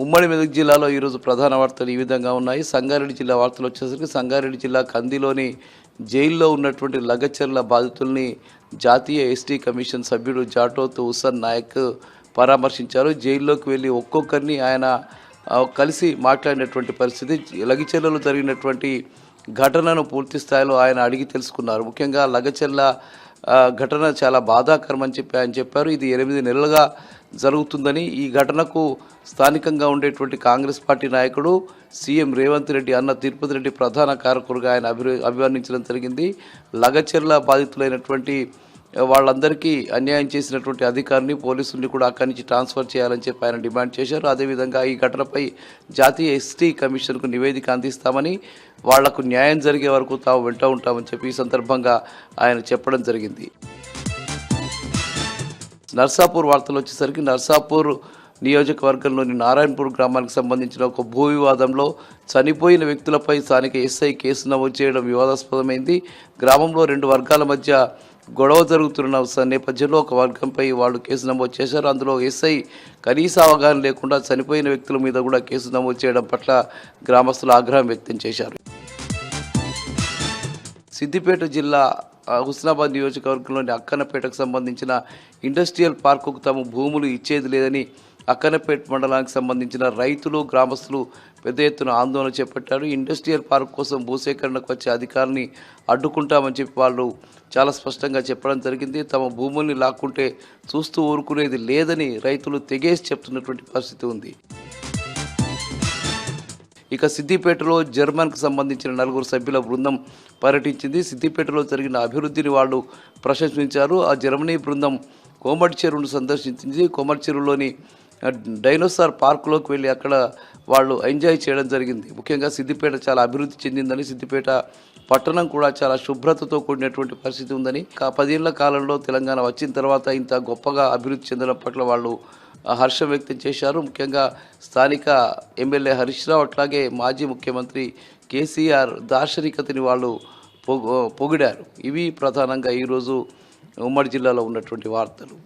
ఉమ్మడి మెదక్ జిల్లాలో ఈరోజు ప్రధాన వార్తలు ఈ విధంగా ఉన్నాయి. సంగారెడ్డి జిల్లా వార్తలు వచ్చేసరికి సంగారెడ్డి జిల్లా కందిలోని జైల్లో ఉన్నటువంటి లగచర్ల బాధితుల్ని జాతీయ ఎస్టీ కమిషన్ సభ్యుడు జాటోత్ హుస్సేన్ నాయక్ పరామర్శించారు. జైల్లోకి వెళ్ళి ఒక్కొక్కరిని ఆయన కలిసి మాట్లాడినటువంటి పరిస్థితి. లగచర్లలో జరిగినటువంటి ఘటనను పూర్తి స్థాయిలో ఆయన అడిగి తెలుసుకున్నారు. ముఖ్యంగా లగచర్ల ఘటన చాలా బాధాకరం అని ఆయన చెప్పారు. ఇది 8 నెలలుగా జరుగుతుందని, ఈ ఘటనకు స్థానికంగా ఉండేటువంటి కాంగ్రెస్ పార్టీ నాయకుడు సీఎం రేవంత్ రెడ్డి అన్న తిరుపతి రెడ్డి ప్రధాన కారకుడుగా ఆయన అభివర్ణించడం జరిగింది. లగచర్ల బాధితులైనటువంటి వాళ్ళందరికీ అన్యాయం చేసినటువంటి అధికారిని పోలీసుల్ని కూడా అక్కడి నుంచి ట్రాన్స్ఫర్ చేయాలని చెప్పి ఆయన డిమాండ్ చేశారు. అదేవిధంగా ఈ ఘటనపై జాతీయ ఎస్టీ కమిషన్కు నివేదిక అందిస్తామని, వాళ్లకు న్యాయం జరిగే వరకు తాము వెంట ఉంటామని చెప్పి ఈ సందర్భంగా ఆయన చెప్పడం జరిగింది. నర్సాపూర్ వార్తలు వచ్చేసరికి నర్సాపూర్ నియోజకవర్గంలోని నారాయణపూర్ గ్రామానికి సంబంధించిన ఒక భూ వివాదంలో చనిపోయిన వ్యక్తులపై స్థానిక ఎస్ఐ కేసు నమోదు చేయడం వివాదాస్పదమైంది. గ్రామంలో 2 వర్గాల మధ్య గొడవ జరుగుతున్న నేపథ్యంలో ఒక వర్గంపై వాళ్ళు కేసు నమోదు చేశారు. అందులో ఎస్ఐ కనీస అవగాహన లేకుండా చనిపోయిన వ్యక్తుల మీద కూడా కేసు నమోదు చేయడం పట్ల గ్రామస్తులు ఆగ్రహం వ్యక్తం చేశారు. సిద్దిపేట జిల్లా హుస్నాబాద్ నియోజకవర్గంలోని అక్కన్నపేటకు సంబంధించిన ఇండస్ట్రియల్ పార్కుకు తమ భూములు ఇచ్చేది లేదని అక్కన్నపేట మండలానికి సంబంధించిన రైతులు గ్రామస్తులు పెద్ద ఎత్తున ఆందోళన చేపట్టారు. ఇండస్ట్రియల్ పార్క్ కోసం భూసేకరణకు వచ్చే అధికారిని అడ్డుకుంటామని చెప్పి వాళ్ళు చాలా స్పష్టంగా చెప్పడం జరిగింది. తమ భూముల్ని లాక్కుంటే చూస్తూ ఊరుకునేది లేదని రైతులు తెగేసి చెప్తున్నటువంటి పరిస్థితి ఉంది. ఇక సిద్దిపేటలో జర్మన్కు సంబంధించిన 4 సభ్యుల బృందం పర్యటించింది. సిద్దిపేటలో జరిగిన అభివృద్ధిని వాళ్ళు ప్రశంసించారు. ఆ జర్మనీ బృందం కోమటి చెరువును సందర్శించింది. కోమటి చెరువులోని డైనోసార్ పార్కులోకి వెళ్ళి అక్కడ వాళ్ళు ఎంజాయ్ చేయడం జరిగింది. ముఖ్యంగా సిద్దిపేట చాలా అభివృద్ధి చెందిందని, సిద్దిపేట పట్టణం కూడా చాలా శుభ్రతతో కూడినటువంటి పరిస్థితి ఉందని, 10 ఏళ్ల కాలంలో తెలంగాణ వచ్చిన తర్వాత ఇంత గొప్పగా అభివృద్ధి చెందడం పట్ల వాళ్ళు హర్షం వ్యక్తం చేశారు. ముఖ్యంగా స్థానిక ఎమ్మెల్యే హరీష్ రావు అట్లాగే మాజీ ముఖ్యమంత్రి కేసీఆర్ దార్శనికతని వాళ్ళు పొగిడారు. ఇవి ప్రధానంగా ఈరోజు ఉమ్మడి జిల్లాలో ఉన్నటువంటి వార్తలు.